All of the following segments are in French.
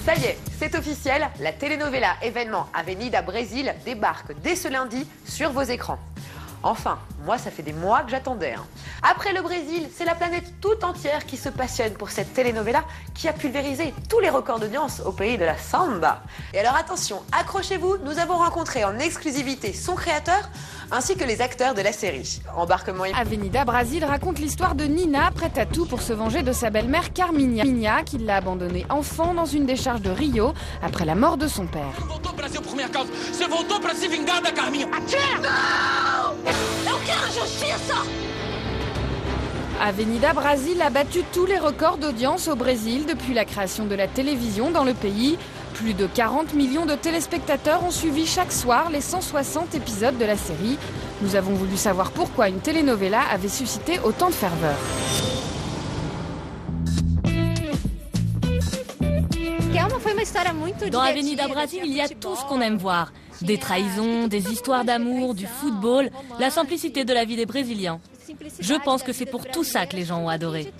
Ça y est, c'est officiel, la telenovela événement Avenida Brasil débarque dès ce lundi sur vos écrans. Enfin, moi ça fait des mois que j'attendais. Après le Brésil, c'est la planète tout entière qui se passionne pour cette telenovela qui a pulvérisé tous les records d'audience au pays de la samba. Et alors attention, accrochez-vous, nous avons rencontré en exclusivité son créateur ainsi que les acteurs de la série. Embarquement. Avenida Brasil raconte l'histoire de Nina, prête à tout pour se venger de sa belle-mère Carminha, qui l'a abandonnée enfant dans une décharge de Rio après la mort de son père. Avenida Brasil a battu tous les records d'audience au Brésil depuis la création de la télévision dans le pays. Plus de 40 millions de téléspectateurs ont suivi chaque soir les 160 épisodes de la série. Nous avons voulu savoir pourquoi une telenovela avait suscité autant de ferveur. Dans Avenida Brasil, il y a tout ce qu'on aime voir. Des trahisons, des histoires d'amour, du football, la simplicité de la vie des Brésiliens. Je pense que c'est pour tout ça que les gens ont adoré.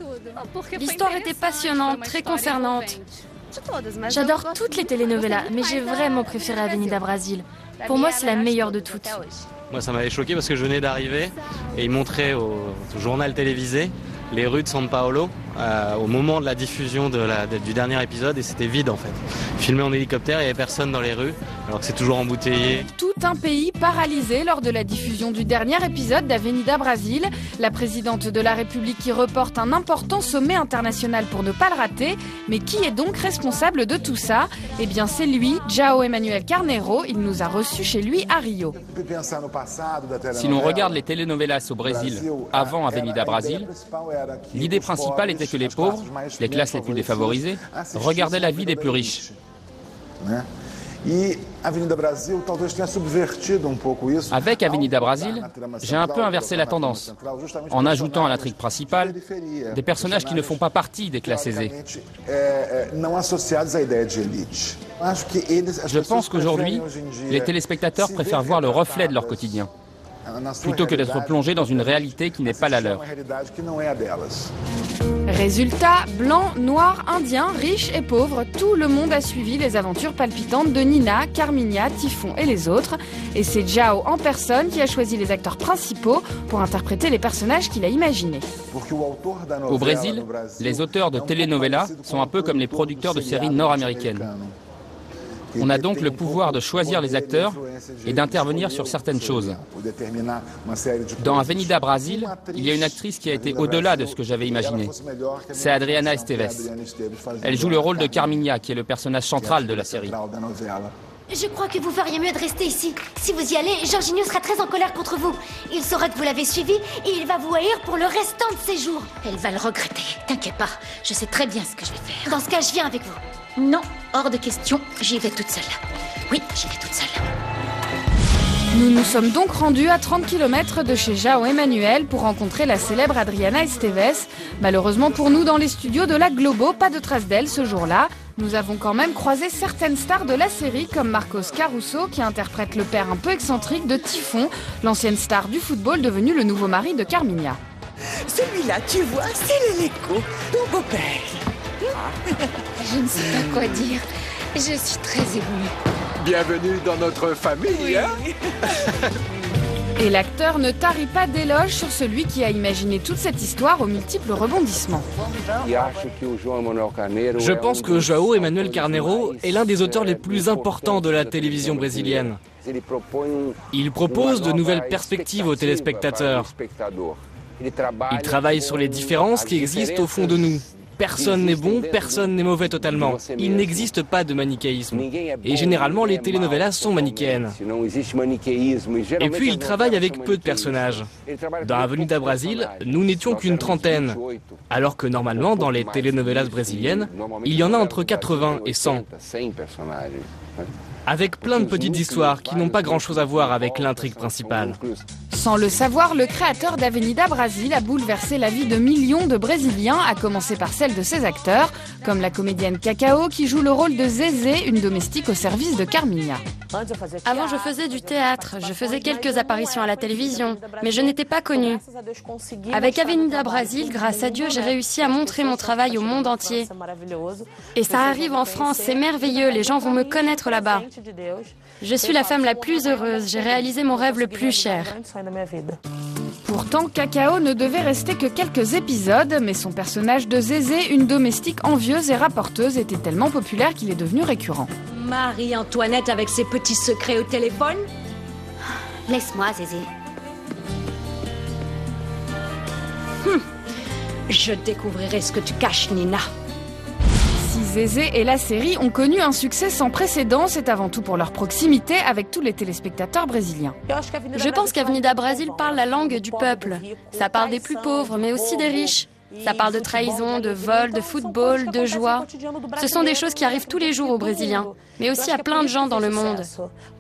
L'histoire était passionnante, très concernante. J'adore toutes les telenovelas, mais j'ai vraiment préféré Avenida Brasil. Pour moi, c'est la meilleure de toutes. Moi, ça m'avait choqué parce que je venais d'arriver et ils montraient au journal télévisé les rues de São Paulo au moment de la diffusion du dernier épisode et c'était vide en fait. Filmé en hélicoptère, il n'y avait personne dans les rues alors que c'est toujours embouteillé. Tout un pays paralysé lors de la diffusion du dernier épisode d'Avenida Brasil. La présidente de la République qui reporte un important sommet international pour ne pas le rater. Mais qui est donc responsable de tout ça? Eh bien c'est lui, João Emanuel Carneiro. Il nous a reçus chez lui à Rio. Si l'on regarde les telenovelas au Brésil avant Avenida Brasil, l'idée principale était que les pauvres, les classes les plus défavorisées, regardaient la vie des plus riches. Avec Avenida Brasil, j'ai un peu inversé la tendance, en ajoutant à l'intrigue principale des personnages qui ne font pas partie des classes aisées. Je pense qu'aujourd'hui, les téléspectateurs préfèrent voir le reflet de leur quotidien, plutôt que d'être plongés dans une réalité qui n'est pas la leur. Résultat, blanc, noir, indien, riche et pauvre, tout le monde a suivi les aventures palpitantes de Nina, Carminha, Typhon et les autres. Et c'est João en personne qui a choisi les acteurs principaux pour interpréter les personnages qu'il a imaginés. Au Brésil, les auteurs de telenovelas sont un peu comme les producteurs de séries nord-américaines. On a donc le pouvoir de choisir les acteurs et d'intervenir sur certaines choses. Dans Avenida Brasil, il y a une actrice qui a été au-delà de ce que j'avais imaginé. C'est Adriana Esteves. Elle joue le rôle de Carminha, qui est le personnage central de la série. Je crois que vous feriez mieux de rester ici. Si vous y allez, Jorginho sera très en colère contre vous. Il saura que vous l'avez suivi et il va vous haïr pour le restant de ses jours. Elle va le regretter. T'inquiète pas, je sais très bien ce que je vais faire. Dans ce cas, je viens avec vous. Non, hors de question, j'y vais toute seule. Oui, j'y vais toute seule. Nous nous sommes donc rendus à 30 km de chez João Emanuel pour rencontrer la célèbre Adriana Esteves. Malheureusement pour nous, dans les studios de la Globo, pas de trace d'elle ce jour-là. Nous avons quand même croisé certaines stars de la série, comme Marcos Caruso, qui interprète le père un peu excentrique de Typhon, l'ancienne star du football devenue le nouveau mari de Carminha. Celui-là, tu vois, c'est l'Eleco, ton beau-père. Je ne sais pas quoi dire. Je suis très émue. Bienvenue dans notre famille, Oui. hein? Et l'acteur ne tarit pas d'éloges sur celui qui a imaginé toute cette histoire aux multiples rebondissements. Je pense que João Emanuel Carneiro est l'un des auteurs les plus importants de la télévision brésilienne. Il propose de nouvelles perspectives aux téléspectateurs. Il travaille sur les différences qui existent au fond de nous. Personne n'est bon, personne n'est mauvais totalement. Il n'existe pas de manichéisme. Et généralement, les telenovelas sont manichéennes. Et puis, il travaille avec peu de personnages. Dans Avenida Brasil, nous n'étions qu'une trentaine. Alors que normalement, dans les telenovelas brésiliennes, il y en a entre 80 et 100. Avec plein de petites histoires qui n'ont pas grand-chose à voir avec l'intrigue principale. Sans le savoir, le créateur d'Avenida Brasil a bouleversé la vie de millions de Brésiliens, à commencer par celle de ses acteurs, comme la comédienne Cacao qui joue le rôle de Zézé, une domestique au service de Carminha. Avant, je faisais du théâtre, je faisais quelques apparitions à la télévision, mais je n'étais pas connue. Avec Avenida Brasil, grâce à Dieu, j'ai réussi à montrer mon travail au monde entier. Et ça arrive en France, c'est merveilleux, les gens vont me connaître là-bas. Je suis la femme la plus heureuse, j'ai réalisé mon rêve le plus cher. Pourtant, Cacao ne devait rester que quelques épisodes, mais son personnage de Zézé, une domestique envieuse et rapporteuse, était tellement populaire qu'il est devenu récurrent. Marie-Antoinette avec ses petits secrets au téléphone? Laisse-moi, Zézé. Je découvrirai ce que tu caches, Nina. Si Zézé et la série ont connu un succès sans précédent, c'est avant tout pour leur proximité avec tous les téléspectateurs brésiliens. Je pense qu'Avenida Brasil parle la langue du peuple. Ça parle des plus pauvres, mais aussi des riches. Ça parle de trahison, de vol, de football, de joie. Ce sont des choses qui arrivent tous les jours aux Brésiliens, mais aussi à plein de gens dans le monde.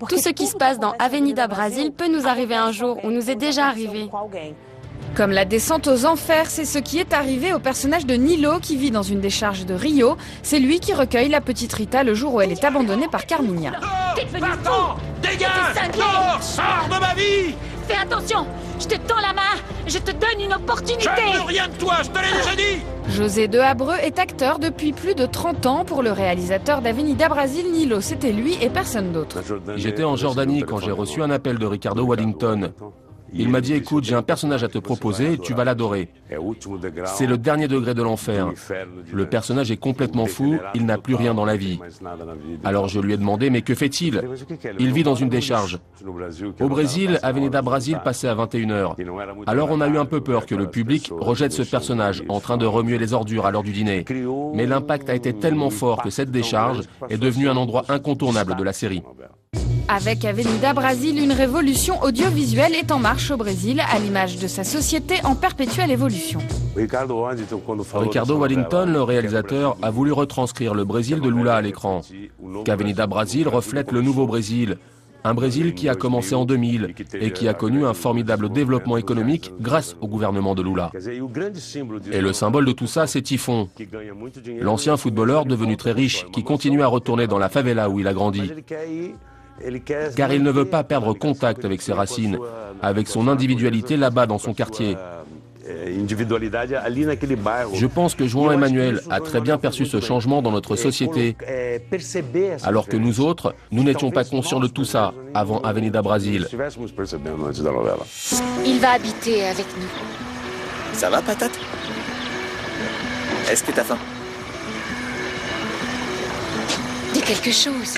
Tout ce qui se passe dans Avenida Brasil peut nous arriver un jour, ou nous est déjà arrivé. Comme la descente aux enfers, c'est ce qui est arrivé au personnage de Nilo qui vit dans une décharge de Rio. C'est lui qui recueille la petite Rita le jour où elle est abandonnée par Carminha. T'es devenu fou! Dégage! Non! Sors de ma vie! Fais attention! Je te tends la main! Je te donne une opportunité! Je ne veux rien de toi, je te l'ai déjà dit! José de Abreu est acteur depuis plus de 30 ans. Pour le réalisateur d'Avenida Brasil, Nilo, c'était lui et personne d'autre. J'étais en Jordanie quand j'ai reçu un appel de Ricardo Waddington. Il m'a dit, écoute, j'ai un personnage à te proposer, tu vas l'adorer. C'est le dernier degré de l'enfer. Le personnage est complètement fou, il n'a plus rien dans la vie. Alors je lui ai demandé, mais que fait-il? Il vit dans une décharge. Au Brésil, Avenida Brasil passait à 21h. Alors on a eu un peu peur que le public rejette ce personnage en train de remuer les ordures à l'heure du dîner. Mais l'impact a été tellement fort que cette décharge est devenue un endroit incontournable de la série. Avec Avenida Brasil, une révolution audiovisuelle est en marche au Brésil, à l'image de sa société en perpétuelle évolution. Ricardo Waddington, le réalisateur, a voulu retranscrire le Brésil de Lula à l'écran. Qu'Avenida Brasil reflète le nouveau Brésil. Un Brésil qui a commencé en 2000 et qui a connu un formidable développement économique grâce au gouvernement de Lula. Et le symbole de tout ça, c'est Typhon, l'ancien footballeur devenu très riche qui continue à retourner dans la favela où il a grandi. Car il ne veut pas perdre contact avec ses racines, avec son individualité là-bas dans son quartier. Je pense que João Emmanuel a très bien perçu ce changement dans notre société, alors que nous autres, nous n'étions pas conscients de tout ça avant Avenida Brasil. Il va habiter avec nous. Ça va, patate? Est-ce que t'as faim? Dis quelque chose.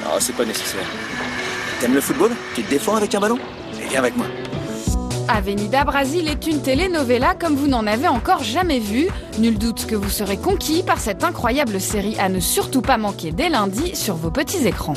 Non, c'est pas nécessaire. T'aimes le football? Tu te défends avec un ballon? Et viens avec moi. Avenida Brasil est une telenovela comme vous n'en avez encore jamais vu. Nul doute que vous serez conquis par cette incroyable série à ne surtout pas manquer dès lundi sur vos petits écrans.